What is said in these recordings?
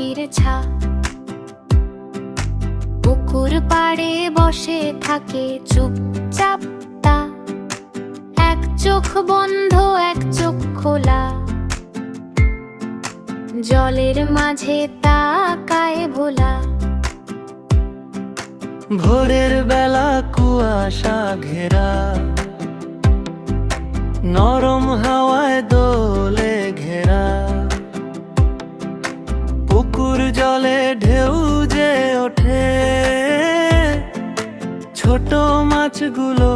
বগির ছা। পুকুর পাড়ে বসে থাকে চুপচাপ তা, এক চোখ বন্ধ এক চোখ খোলা। জলের মাঝে তাকায় ভোলা। ভোরের বেলা কুয়াশা ঘেরা, নরম হাওয়ায় দোলে ঘেরা। পুকুর জলে ঢেউ যে ওঠে, ছোট মাছগুলো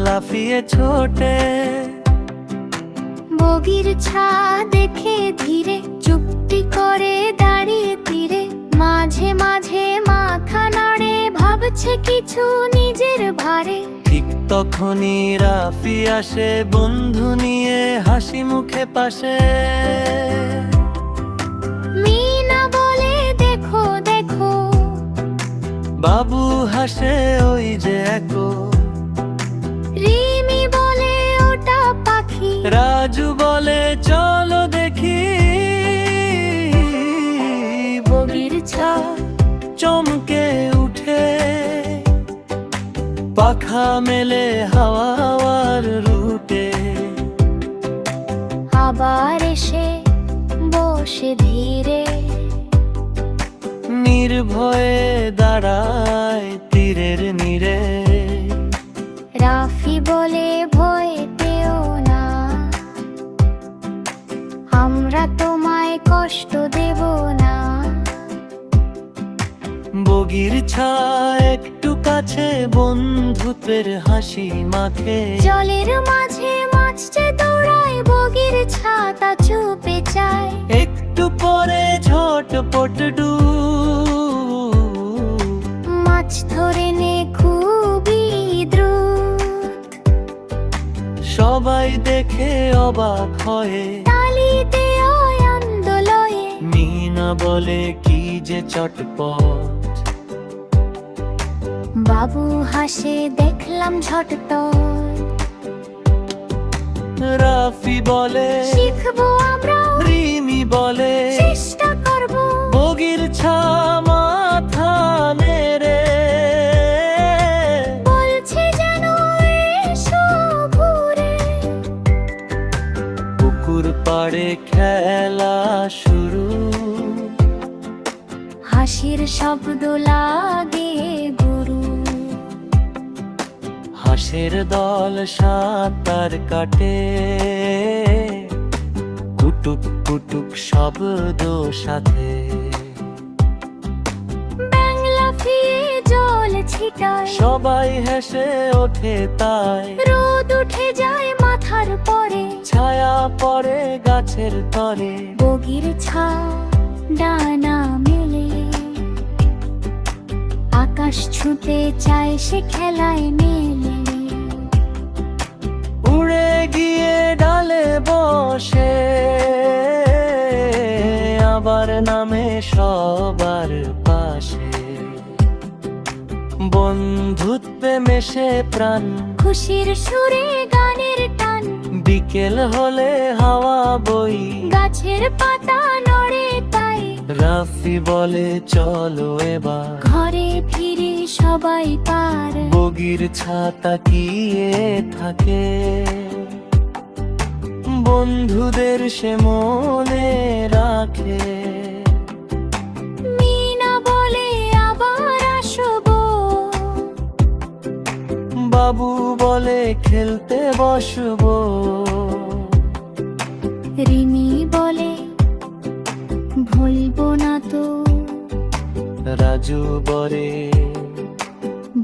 লাফিয়ে ছোটে। বগির ছা দেখে ধীরে চুপটি করে দাঁড়িয়ে তীরে। মাঝে মাঝে মাথা নাড়ে, ভাবছে কিছু নিজের ভারে। ঠিক তখনই রাফি আসে বন্ধু নিয়ে হাসি মুখে পাশে। মিনা বলে দেখো দেখো, বাবু হাসে ওই যে একো। রিমি বলে ওটা পাখি, রাজু বলে চলো দেখি। বগির ছা চমকে উঠে, পাখা মেলে হাওয়ার রুটে। আবার এসে বসে ধীরে, নির্ভয়ে দাঁড়ায় তীরের নীড়ে। রাফি বলে ভয় পেও না, আমরা তোমায় কষ্ট দেব না। বগির ছা একটু কাছে, বন্ধুত্বের হাসি মাখে। জলের মাঝে মাছ যে দৌড়ায়, বগির ছা তা চুপে চায়। একটু পরে ঝটপট ডুব, মাছ ধরে নে খুবই দ্রুত। সবাই দেখে অবাক হয়ে, তালিতে ওই আন্দোলয়ে। মিনা বলে কি যে চটপট। বাবু হাসে দেখলাম ঝটপট। রাফি বলে শিখবো আমরা, রিমি বলে চেষ্টা করবো। বগির ছা মাথা নেড়ে বলছে যেন এসো ঘুরে। পুকুর পাড়ে খেলা শুরু, হাসির শব্দ লাগে গুরু। হাঁসের দল সাঁতার কাটে, কুটুক কুটুক শব্দ সাথে। বাংলা ফিরে জল ছিটায়, সবাই হেসে ওঠে তাই। রোদ উঠে যায় মাথার পরে, ছায়া পড়ে গাছের তরে। বগির ছা ডানা মেলে, আকাশ ছুঁতে চায় সে খেলায় মেলে। উড়ে গিয়ে ডালে বসে, আবার নামে সবার পাশে। বন্ধুত্বে মেশে প্রাণ, খুশির সুরে গানের টান। বিকেল হলে হাওয়া বই, গাছের পাতা নড়ে তাই। রাফি বলে চলো এবার ঘরে ফিরে সবাই পার। বগির ছাতা কিয়ে থাকে, বন্ধুদের সে মনে রাখে। মিনা বলে আবার আসবো, বাবু বলে খেলতে বসবো। রিমি বলে ভুলবো না তো, রাজু বলে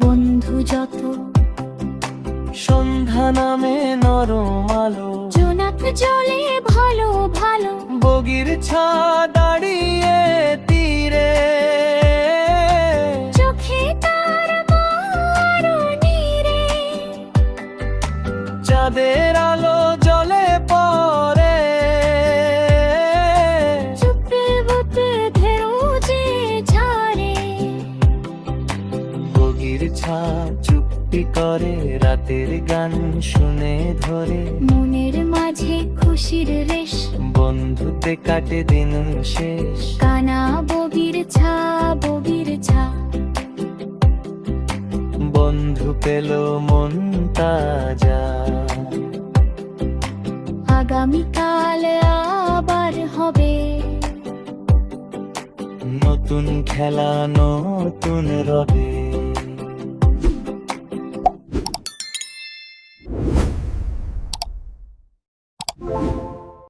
বন্ধু যত। সন্ধ্যা নামে নরম আলো, জোনাক জলে ভালো ভালো। বগির ছা দাঁড়িয়ে তীরে। চোখে তার আরো নীরে, চাঁদের আলো জলে পড়ে। চুপে বুতে ঢেউ যে ঝাড়ে। বগির ছা চুপ চুপটি করে রাতের গান শুনে ধরে মনের মাঝে খুশির রেশ, বন্ধুতে কাটে দিন শেষ। কানা ববির ছা, ববির ছা। বন্ধু পেল মন তাজা, আগামীকাল আবার হবে নতুন খেলা নতুন রবে।